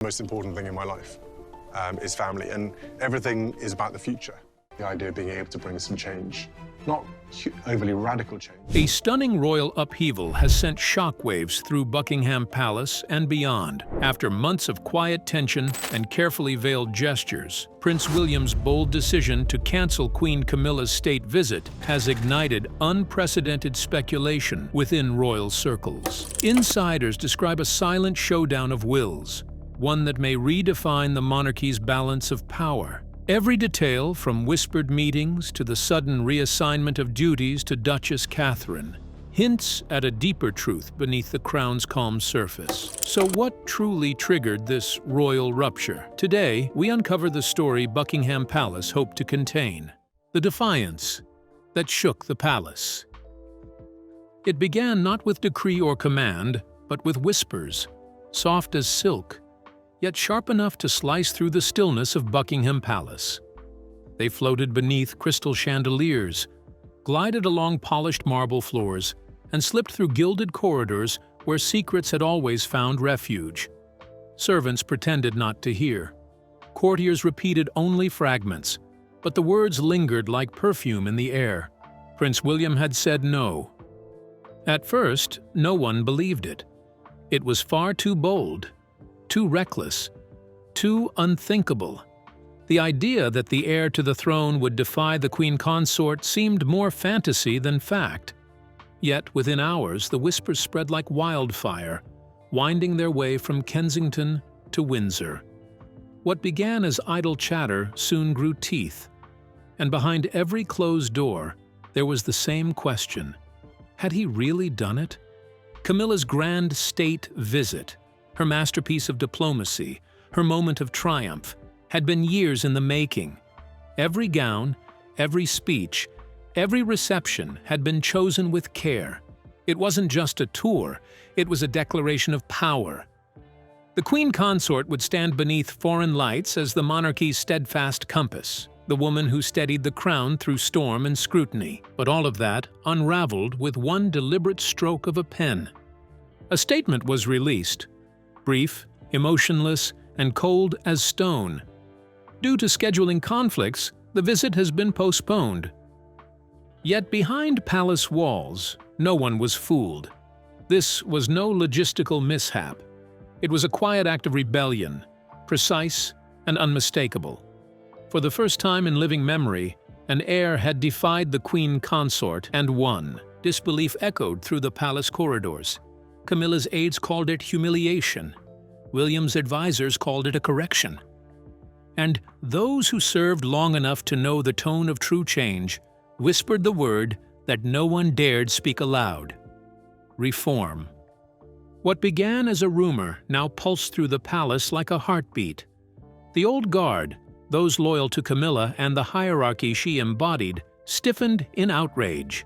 The most important thing in my life is family, and everything is about the future. The idea of being able to bring some change, not overly radical change. A stunning royal upheaval has sent shockwaves through Buckingham Palace and beyond. After months of quiet tension and carefully veiled gestures, Prince William's bold decision to cancel Queen Camilla's state visit has ignited unprecedented speculation within royal circles. Insiders describe a silent showdown of wills, one that may redefine the monarchy's balance of power. Every detail, from whispered meetings to the sudden reassignment of duties to Duchess Catherine, hints at a deeper truth beneath the crown's calm surface. So what truly triggered this royal rupture? Today, we uncover the story Buckingham Palace hoped to contain, the defiance that shook the palace. It began not with decree or command, but with whispers, soft as silk, yet sharp enough to slice through the stillness of Buckingham Palace. They floated beneath crystal chandeliers, glided along polished marble floors, and slipped through gilded corridors where secrets had always found refuge. Servants pretended not to hear. Courtiers repeated only fragments, but the words lingered like perfume in the air. Prince William had said no. At first, no one believed it. It was far too bold, too reckless, too unthinkable. The idea that the heir to the throne would defy the queen consort seemed more fantasy than fact. Yet within hours, the whispers spread like wildfire, winding their way from Kensington to Windsor. What began as idle chatter soon grew teeth, and behind every closed door, there was the same question. Had he really done it? Camilla's grand state visit, her masterpiece of diplomacy, her moment of triumph, had been years in the making. Every gown, every speech, every reception had been chosen with care. It wasn't just a tour, it was a declaration of power. The queen consort would stand beneath foreign lights as the monarchy's steadfast compass, the woman who steadied the crown through storm and scrutiny. But all of that unraveled with one deliberate stroke of a pen. A statement was released, brief, emotionless, and cold as stone. Due to scheduling conflicts, the visit has been postponed. Yet behind palace walls, no one was fooled. This was no logistical mishap. It was a quiet act of rebellion, precise and unmistakable. For the first time in living memory, an heir had defied the queen consort and won. Disbelief echoed through the palace corridors. Camilla's aides called it humiliation. William's advisors called it a correction. And those who served long enough to know the tone of true change whispered the word that no one dared speak aloud: reform. What began as a rumor now pulsed through the palace like a heartbeat. The old guard, those loyal to Camilla and the hierarchy she embodied, stiffened in outrage.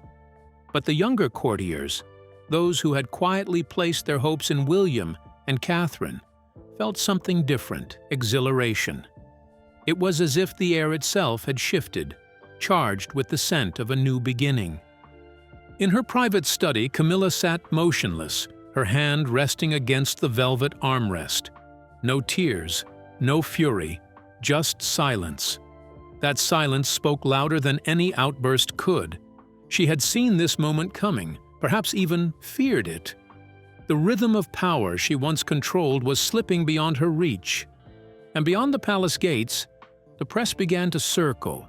But the younger courtiers, those who had quietly placed their hopes in William and Catherine, felt something different: exhilaration. It was as if the air itself had shifted, charged with the scent of a new beginning. In her private study, Camilla sat motionless, her hand resting against the velvet armrest. No tears, no fury, just silence. That silence spoke louder than any outburst could. She had seen this moment coming, perhaps even feared it. The rhythm of power she once controlled was slipping beyond her reach. And beyond the palace gates, the press began to circle.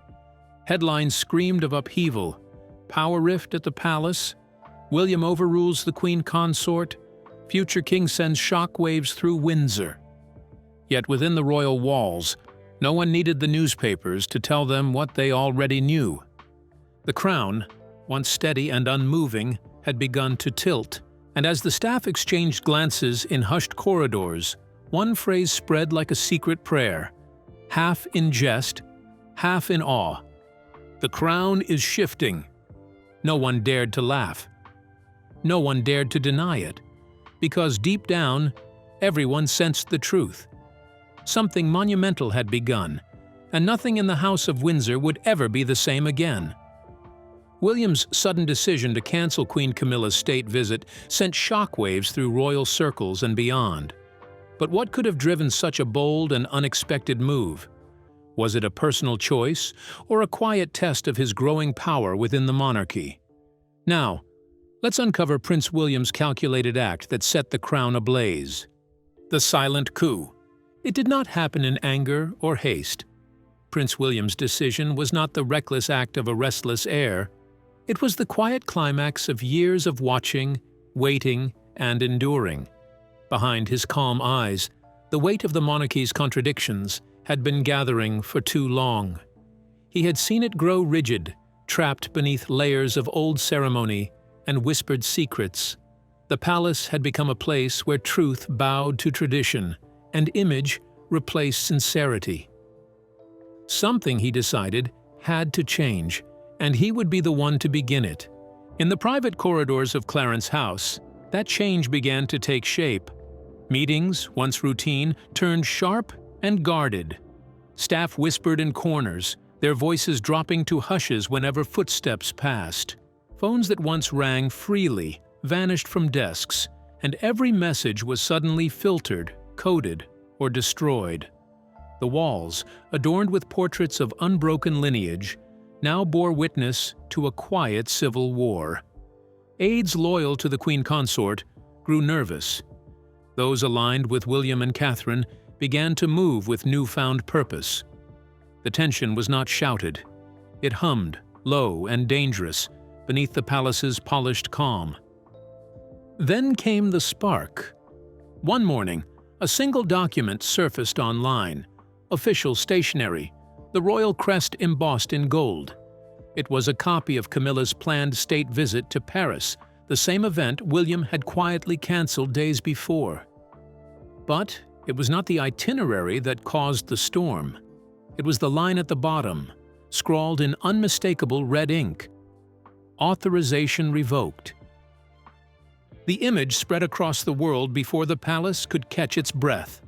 Headlines screamed of upheaval, power rift at the palace, William overrules the queen consort, future king sends shockwaves through Windsor. Yet within the royal walls, no one needed the newspapers to tell them what they already knew. The crown, once steady and unmoving, had begun to tilt, and as the staff exchanged glances in hushed corridors, one phrase spread like a secret prayer, half in jest, half in awe. The crown is shifting. No one dared to laugh. No one dared to deny it, because deep down, everyone sensed the truth. Something monumental had begun, and nothing in the House of Windsor would ever be the same again. William's sudden decision to cancel Queen Camilla's state visit sent shockwaves through royal circles and beyond. But what could have driven such a bold and unexpected move? Was it a personal choice or a quiet test of his growing power within the monarchy? Now, let's uncover Prince William's calculated act that set the crown ablaze. The silent coup. It did not happen in anger or haste. Prince William's decision was not the reckless act of a restless heir. It was the quiet climax of years of watching, waiting, and enduring. Behind his calm eyes, the weight of the monarchy's contradictions had been gathering for too long. He had seen it grow rigid, trapped beneath layers of old ceremony and whispered secrets. The palace had become a place where truth bowed to tradition and image replaced sincerity. Something, he decided, had to change, and he would be the one to begin it. In the private corridors of Clarence House, that change began to take shape. Meetings, once routine, turned sharp and guarded. Staff whispered in corners, their voices dropping to hushes whenever footsteps passed. Phones that once rang freely vanished from desks, and every message was suddenly filtered, coded, or destroyed. The walls, adorned with portraits of unbroken lineage, now bore witness to a quiet civil war. Aides loyal to the Queen Consort grew nervous. Those aligned with William and Catherine began to move with newfound purpose. The tension was not shouted. It hummed, low and dangerous, beneath the palace's polished calm. Then came the spark. One morning, a single document surfaced online. Official stationery, the royal crest embossed in gold. It was a copy of Camilla's planned state visit to Paris, the same event William had quietly cancelled days before. But it was not the itinerary that caused the storm. It was the line at the bottom, scrawled in unmistakable red ink. Authorization revoked. The image spread across the world before the palace could catch its breath.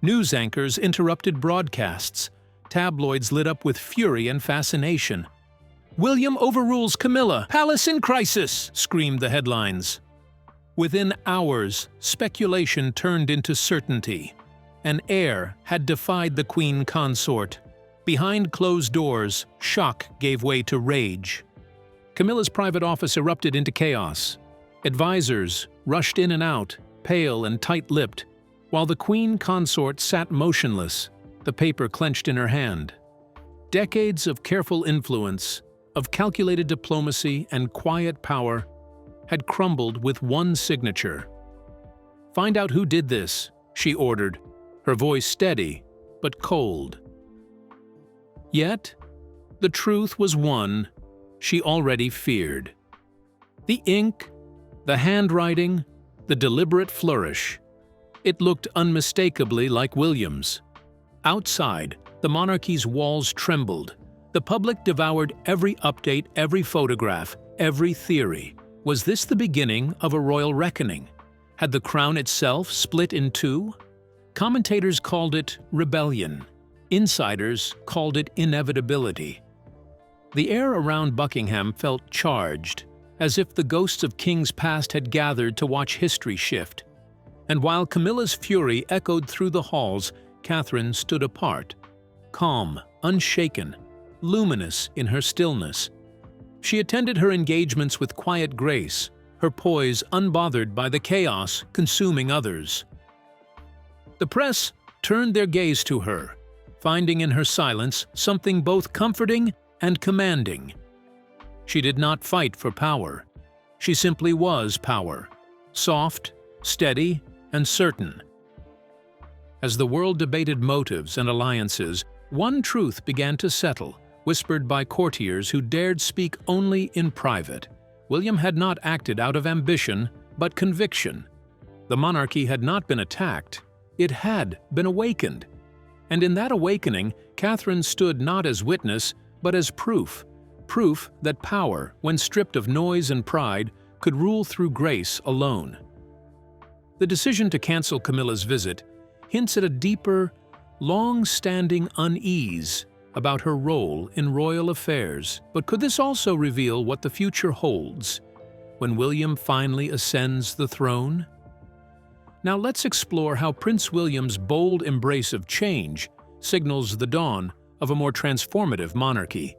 News anchors interrupted broadcasts. Tabloids lit up with fury and fascination. "William overrules Camilla! Palace in crisis!" screamed the headlines. Within hours, speculation turned into certainty. An heir had defied the Queen Consort. Behind closed doors, shock gave way to rage. Camilla's private office erupted into chaos. Advisors rushed in and out, pale and tight-lipped, while the Queen Consort sat motionless, the paper clenched in her hand. Decades of careful influence, of calculated diplomacy and quiet power had crumbled with one signature. "Find out who did this," she ordered, her voice steady but cold. Yet, the truth was one she already feared. The ink, the handwriting, the deliberate flourish. It looked unmistakably like William's. Outside, the monarchy's walls trembled. The public devoured every update, every photograph, every theory. Was this the beginning of a royal reckoning? Had the crown itself split in two? Commentators called it rebellion. Insiders called it inevitability. The air around Buckingham felt charged, as if the ghosts of kings past had gathered to watch history shift. And while Camilla's fury echoed through the halls, Catherine stood apart, calm, unshaken, luminous in her stillness. She attended her engagements with quiet grace, her poise unbothered by the chaos consuming others. The press turned their gaze to her, finding in her silence something both comforting and commanding. She did not fight for power. She simply was power, soft, steady, and certain. As the world debated motives and alliances, one truth began to settle, whispered by courtiers who dared speak only in private. William had not acted out of ambition, but conviction. The monarchy had not been attacked, it had been awakened. And in that awakening, Catherine stood not as witness, but as proof that power, when stripped of noise and pride, could rule through grace alone. The decision to cancel Camilla's visit hints at a deeper, long-standing unease about her role in royal affairs. But could this also reveal what the future holds when William finally ascends the throne? Now let's explore how Prince William's bold embrace of change signals the dawn of a more transformative monarchy.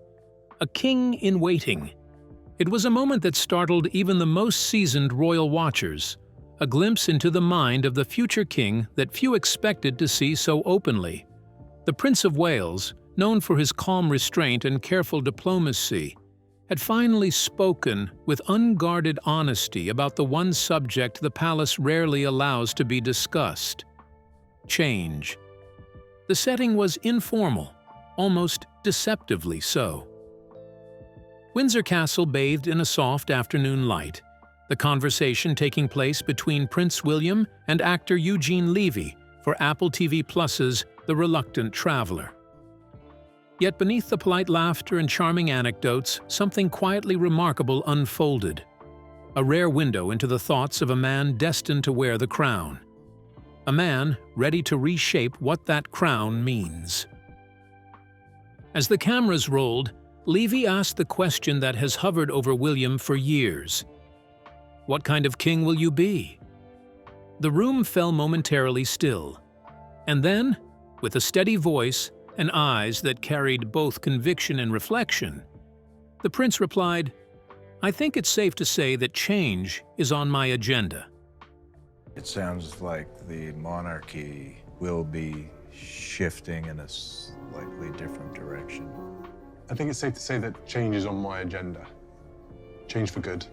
A king in waiting. It was a moment that startled even the most seasoned royal watchers, a glimpse into the mind of the future king that few expected to see so openly. The Prince of Wales, known for his calm restraint and careful diplomacy, had finally spoken with unguarded honesty about the one subject the palace rarely allows to be discussed: change. The setting was informal, almost deceptively so. Windsor Castle bathed in a soft afternoon light, the conversation taking place between Prince William and actor Eugene Levy for Apple TV Plus's The Reluctant Traveler. Yet beneath the polite laughter and charming anecdotes, something quietly remarkable unfolded. A rare window into the thoughts of a man destined to wear the crown. A man ready to reshape what that crown means. As the cameras rolled, Levy asked the question that has hovered over William for years. What kind of king will you be? The room fell momentarily still. And then, with a steady voice and eyes that carried both conviction and reflection, the prince replied, "I think it's safe to say that change is on my agenda." It sounds like the monarchy will be shifting in a slightly different direction. I think it's safe to say that change is on my agenda. Change for good.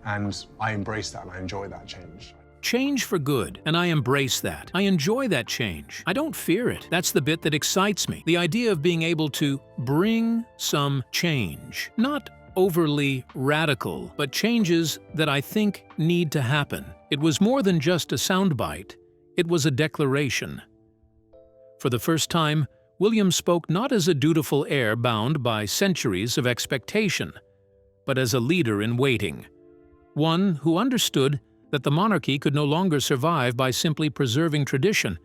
And I embrace that and I enjoy that change. Change for good, and I embrace that. I enjoy that change. I don't fear it. That's the bit that excites me. The idea of being able to bring some change. Not overly radical, but changes that I think need to happen. It was more than just a soundbite. It was a declaration. For the first time, William spoke not as a dutiful heir bound by centuries of expectation, but as a leader in waiting. One who understood that the monarchy could no longer survive by simply preserving tradition.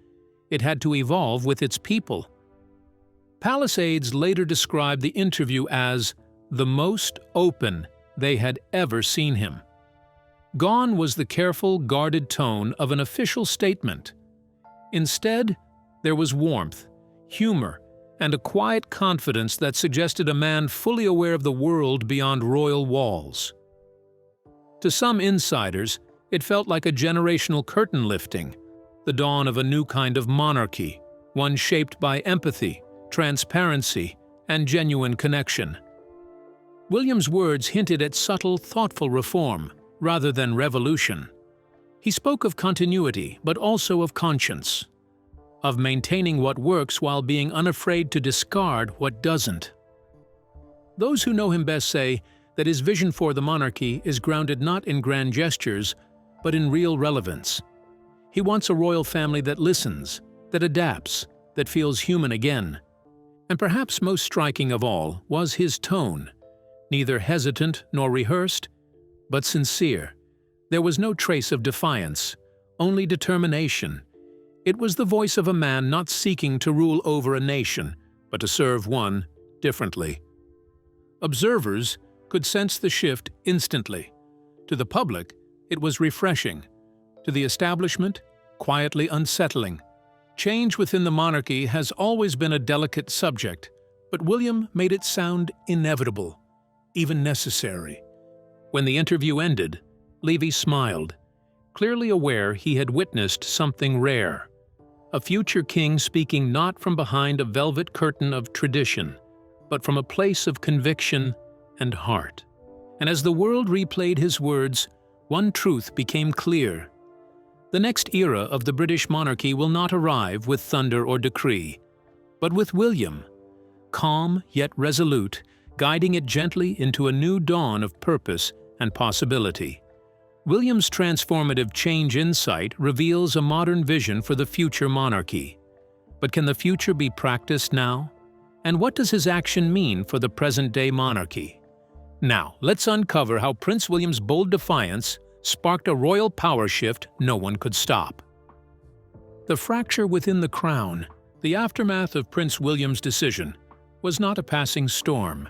It had to evolve with its people. Palace aides later described the interview as the most open they had ever seen him. Gone was the careful, guarded tone of an official statement. Instead, there was warmth, humor, and a quiet confidence that suggested a man fully aware of the world beyond royal walls. To some insiders, it felt like a generational curtain lifting, the dawn of a new kind of monarchy, one shaped by empathy, transparency, and genuine connection. William's words hinted at subtle, thoughtful reform, rather than revolution. He spoke of continuity, but also of conscience, of maintaining what works while being unafraid to discard what doesn't. Those who know him best say that his vision for the monarchy is grounded not in grand gestures, but in real relevance. He wants a royal family that listens, that adapts, that feels human again. And perhaps most striking of all was his tone, neither hesitant nor rehearsed, but sincere. There was no trace of defiance, only determination. It was the voice of a man not seeking to rule over a nation, but to serve one differently. Observers could sense the shift instantly. To the public, it was refreshing. To the establishment, quietly unsettling. Change within the monarchy has always been a delicate subject, but William made it sound inevitable, even necessary. When the interview ended, Levy smiled, clearly aware he had witnessed something rare. A future king speaking not from behind a velvet curtain of tradition, but from a place of conviction and heart. And as the world replayed his words, one truth became clear. The next era of the British monarchy will not arrive with thunder or decree, but with William, calm yet resolute, guiding it gently into a new dawn of purpose and possibility. William's transformative change insight reveals a modern vision for the future monarchy. But can the future be practiced now? And what does his action mean for the present-day monarchy? Now, let's uncover how Prince William's bold defiance sparked a royal power shift no one could stop. The fracture within the crown, the aftermath of Prince William's decision, was not a passing storm.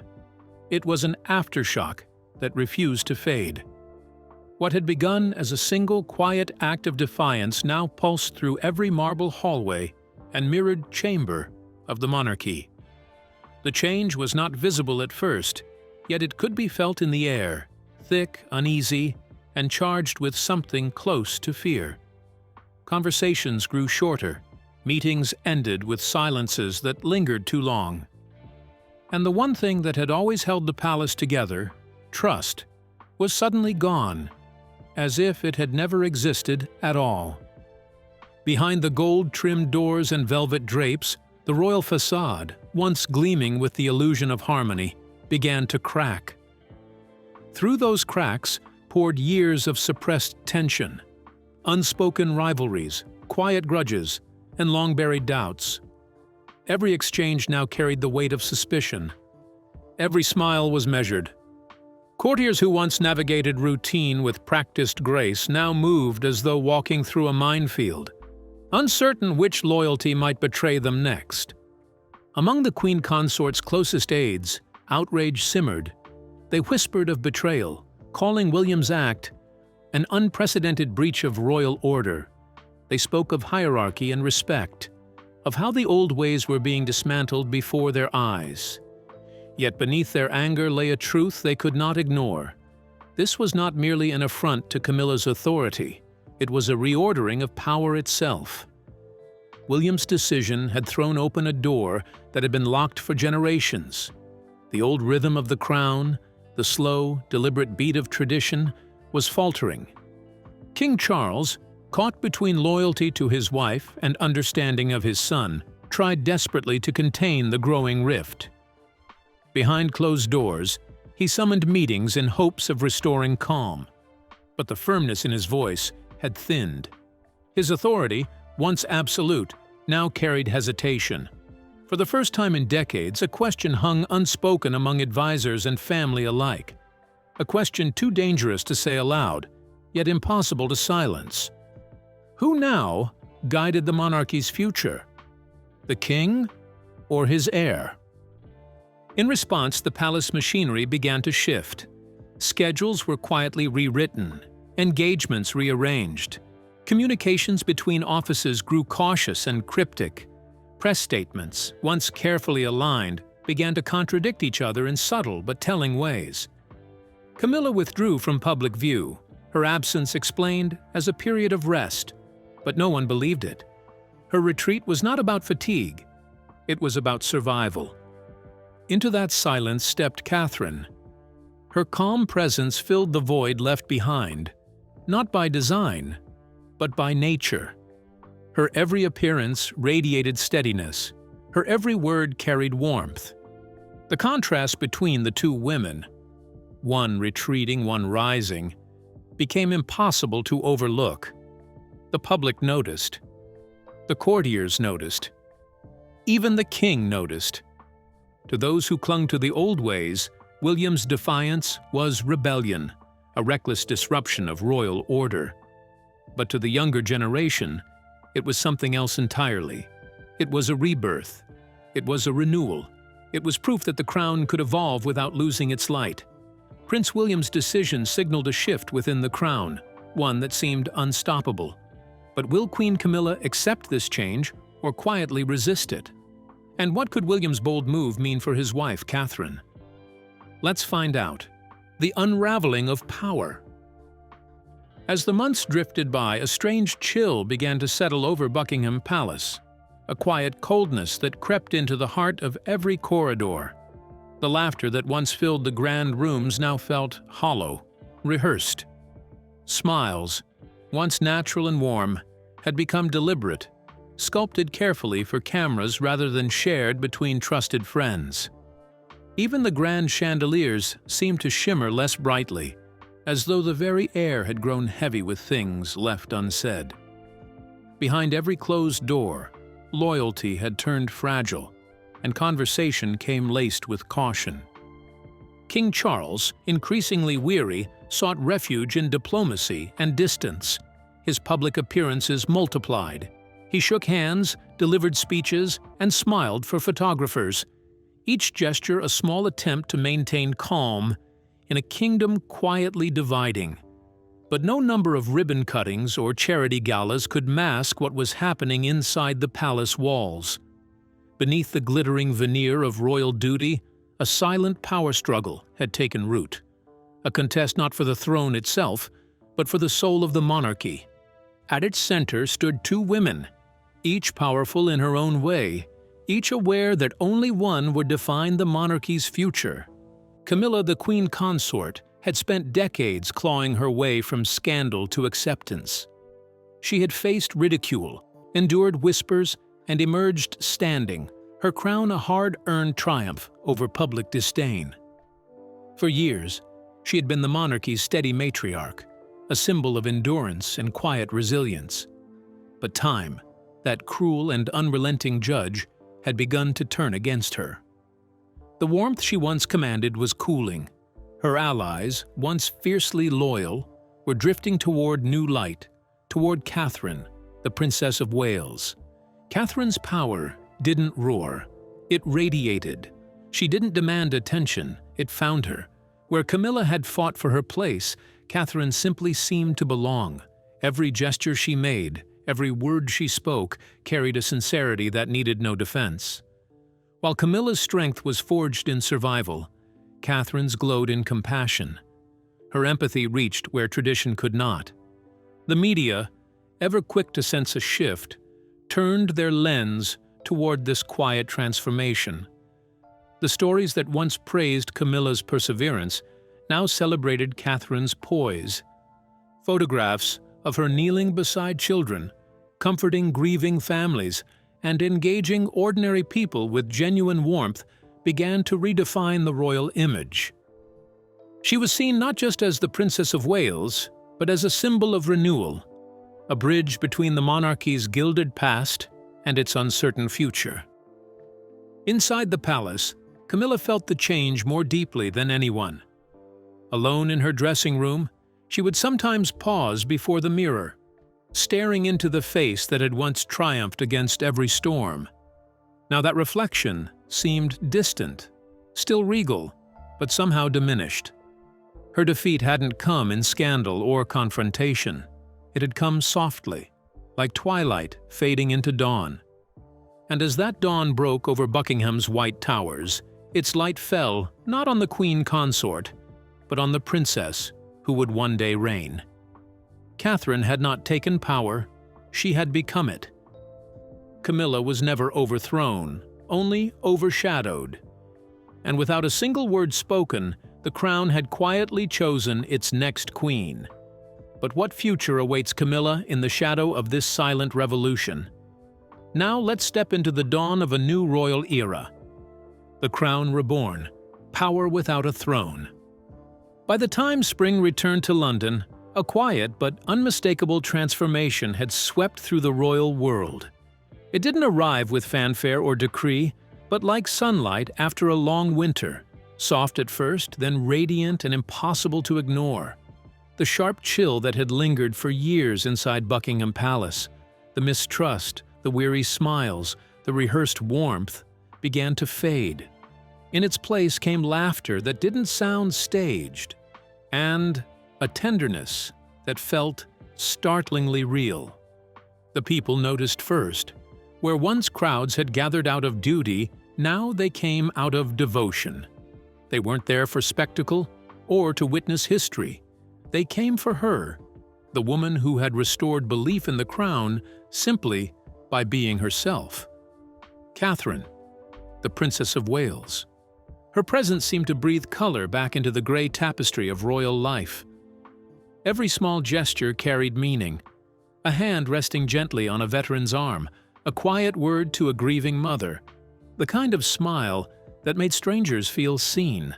It was an aftershock that refused to fade. What had begun as a single quiet act of defiance now pulsed through every marble hallway and mirrored chamber of the monarchy. The change was not visible at first, yet it could be felt in the air, thick, uneasy, and charged with something close to fear. Conversations grew shorter, meetings ended with silences that lingered too long. And the one thing that had always held the palace together, trust, was suddenly gone, as if it had never existed at all. Behind the gold-trimmed doors and velvet drapes, the royal facade, once gleaming with the illusion of harmony, began to crack. Through those cracks poured years of suppressed tension, unspoken rivalries, quiet grudges, and long-buried doubts. Every exchange now carried the weight of suspicion. Every smile was measured. Courtiers who once navigated routine with practiced grace now moved as though walking through a minefield, uncertain which loyalty might betray them next. Among the Queen Consort's closest aides, outrage simmered. They whispered of betrayal, calling William's act an unprecedented breach of royal order. They spoke of hierarchy and respect, of how the old ways were being dismantled before their eyes. Yet beneath their anger lay a truth they could not ignore. This was not merely an affront to Camilla's authority. It was a reordering of power itself. William's decision had thrown open a door that had been locked for generations. The old rhythm of the crown, the slow, deliberate beat of tradition, was faltering. King Charles, caught between loyalty to his wife and understanding of his son, tried desperately to contain the growing rift. Behind closed doors, he summoned meetings in hopes of restoring calm. But the firmness in his voice had thinned. His authority, once absolute, now carried hesitation. For the first time in decades, a question hung unspoken among advisors and family alike. A question too dangerous to say aloud, yet impossible to silence. Who now guided the monarchy's future? The king or his heir? In response, the palace machinery began to shift. Schedules were quietly rewritten, engagements rearranged. Communications between offices grew cautious and cryptic. Press statements, once carefully aligned, began to contradict each other in subtle but telling ways. Camilla withdrew from public view, her absence explained as a period of rest, but no one believed it. Her retreat was not about fatigue, it was about survival. Into that silence stepped Catherine. Her calm presence filled the void left behind, not by design, but by nature. Her every appearance radiated steadiness. Her every word carried warmth. The contrast between the two women, one retreating, one rising, became impossible to overlook. The public noticed. The courtiers noticed. Even the king noticed. To those who clung to the old ways, William's defiance was rebellion, a reckless disruption of royal order. But to the younger generation, it was something else entirely. It was a rebirth. It was a renewal. It was proof that the crown could evolve without losing its light. Prince William's decision signaled a shift within the crown, one that seemed unstoppable. But will Queen Camilla accept this change or quietly resist it? And what could William's bold move mean for his wife, Catherine? Let's find out. The unraveling of power. As the months drifted by, a strange chill began to settle over Buckingham Palace, a quiet coldness that crept into the heart of every corridor. The laughter that once filled the grand rooms now felt hollow, rehearsed. Smiles, once natural and warm, had become deliberate, sculpted carefully for cameras rather than shared between trusted friends. Even the grand chandeliers seemed to shimmer less brightly, as though the very air had grown heavy with things left unsaid. Behind every closed door, loyalty had turned fragile, and conversation came laced with caution. King Charles, increasingly weary, sought refuge in diplomacy and distance. His public appearances multiplied. He shook hands, delivered speeches, and smiled for photographers, each gesture a small attempt to maintain calm in a kingdom quietly dividing. But no number of ribbon cuttings or charity galas could mask what was happening inside the palace walls. Beneath the glittering veneer of royal duty, a silent power struggle had taken root. A contest not for the throne itself, but for the soul of the monarchy. At its center stood two women, each powerful in her own way, each aware that only one would define the monarchy's future. Camilla, the queen consort, had spent decades clawing her way from scandal to acceptance. She had faced ridicule, endured whispers, and emerged standing, her crown a hard-earned triumph over public disdain. For years, she had been the monarchy's steady matriarch, a symbol of endurance and quiet resilience. But time, that cruel and unrelenting judge, had begun to turn against her. The warmth she once commanded was cooling. Her allies, once fiercely loyal, were drifting toward new light, toward Catherine, the Princess of Wales. Catherine's power didn't roar. It radiated. She didn't demand attention, it found her. Where Camilla had fought for her place, Catherine simply seemed to belong. Every gesture she made, every word she spoke, carried a sincerity that needed no defense. While Camilla's strength was forged in survival, Catherine's glowed in compassion. Her empathy reached where tradition could not. The media, ever quick to sense a shift, turned their lens toward this quiet transformation. The stories that once praised Camilla's perseverance now celebrated Catherine's poise. Photographs of her kneeling beside children, comforting grieving families, and engaging ordinary people with genuine warmth began to redefine the royal image. She was seen not just as the Princess of Wales, but as a symbol of renewal, a bridge between the monarchy's gilded past and its uncertain future. Inside the palace, Camilla felt the change more deeply than anyone. Alone in her dressing room, she would sometimes pause before the mirror, staring into the face that had once triumphed against every storm. Now that reflection seemed distant, still regal, but somehow diminished. Her defeat hadn't come in scandal or confrontation. It had come softly, like twilight fading into dawn. And as that dawn broke over Buckingham's white towers, its light fell not on the queen consort, but on the princess who would one day reign. Catherine had not taken power, she had become it. Camilla was never overthrown, only overshadowed. And without a single word spoken, the crown had quietly chosen its next queen. But what future awaits Camilla in the shadow of this silent revolution? Now let's step into the dawn of a new royal era. The crown reborn, power without a throne. By the time spring returned to London, a quiet but unmistakable transformation had swept through the royal world. It didn't arrive with fanfare or decree, but like sunlight after a long winter, soft at first, then radiant and impossible to ignore. The sharp chill that had lingered for years inside Buckingham Palace, the mistrust, the weary smiles, the rehearsed warmth, began to fade. In its place came laughter that didn't sound staged, and a tenderness that felt startlingly real. The people noticed first. Where once crowds had gathered out of duty, now they came out of devotion. They weren't there for spectacle or to witness history. They came for her, the woman who had restored belief in the crown simply by being herself. Catherine, the Princess of Wales. Her presence seemed to breathe color back into the gray tapestry of royal life. Every small gesture carried meaning. A hand resting gently on a veteran's arm, a quiet word to a grieving mother, the kind of smile that made strangers feel seen.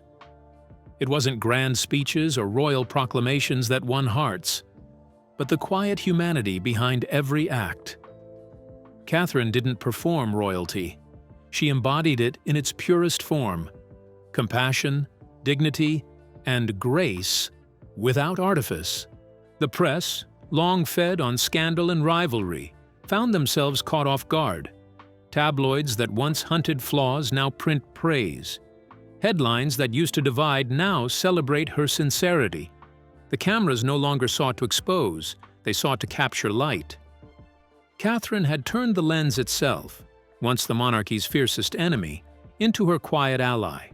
It wasn't grand speeches or royal proclamations that won hearts, but the quiet humanity behind every act. Catherine didn't perform royalty. She embodied it in its purest form: compassion, dignity, and grace without artifice. The press, long fed on scandal and rivalry, found themselves caught off guard. Tabloids that once hunted flaws now print praise. Headlines that used to divide now celebrate her sincerity. The cameras no longer sought to expose, they sought to capture light. Catherine had turned the lens itself, once the monarchy's fiercest enemy, into her quiet ally.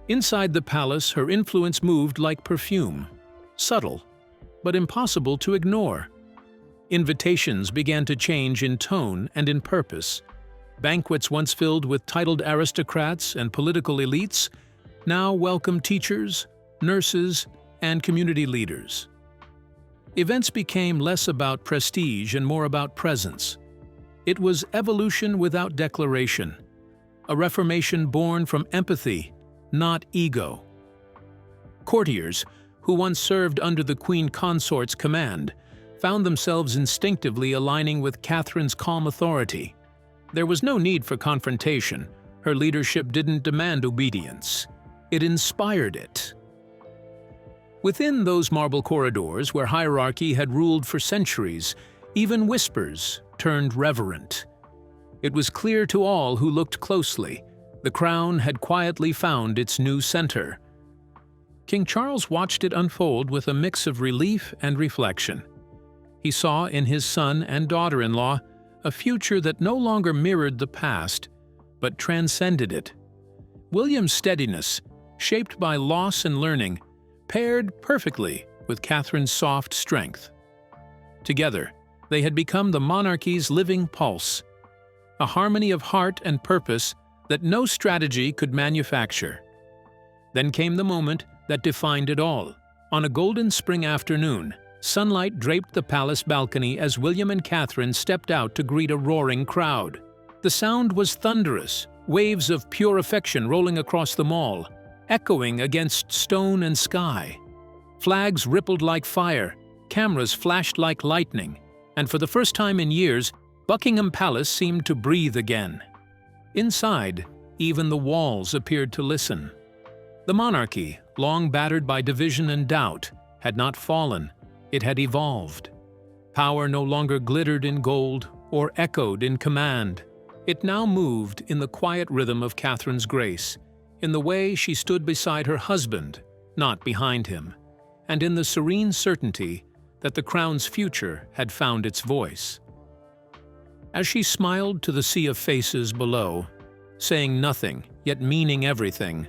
Inside the palace, her influence moved like perfume, subtle, but impossible to ignore. Invitations began to change in tone and in purpose. Banquets once filled with titled aristocrats and political elites now welcomed teachers, nurses, and community leaders. Events became less about prestige and more about presence. It was evolution without declaration, a reformation born from empathy, not ego. Courtiers, who once served under the Queen Consort's command, found themselves instinctively aligning with Catherine's calm authority. There was no need for confrontation. Her leadership didn't demand obedience. It inspired it. Within those marble corridors where hierarchy had ruled for centuries, even whispers turned reverent. It was clear to all who looked closely. The crown had quietly found its new center. King Charles watched it unfold with a mix of relief and reflection. He saw in his son and daughter-in-law a future that no longer mirrored the past, but transcended it. William's steadiness, shaped by loss and learning, paired perfectly with Catherine's soft strength. Together, they had become the monarchy's living pulse, a harmony of heart and purpose that no strategy could manufacture. Then came the moment that defined it all. On a golden spring afternoon, sunlight draped the palace balcony as William and Catherine stepped out to greet a roaring crowd. The sound was thunderous, waves of pure affection rolling across the mall, echoing against stone and sky. Flags rippled like fire, cameras flashed like lightning, and for the first time in years, Buckingham Palace seemed to breathe again. Inside, even the walls appeared to listen. The monarchy, long battered by division and doubt, had not fallen. It had evolved. Power no longer glittered in gold or echoed in command. It now moved in the quiet rhythm of Catherine's grace, in the way she stood beside her husband, not behind him, and in the serene certainty that the crown's future had found its voice. As she smiled to the sea of faces below, saying nothing yet meaning everything,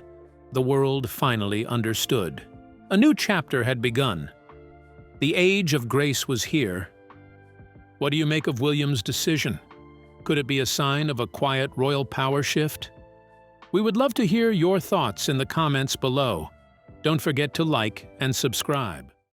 the world finally understood. A new chapter had begun. The age of grace was here. What do you make of William's decision? Could it be a sign of a quiet royal power shift? We would love to hear your thoughts in the comments below. Don't forget to like and subscribe.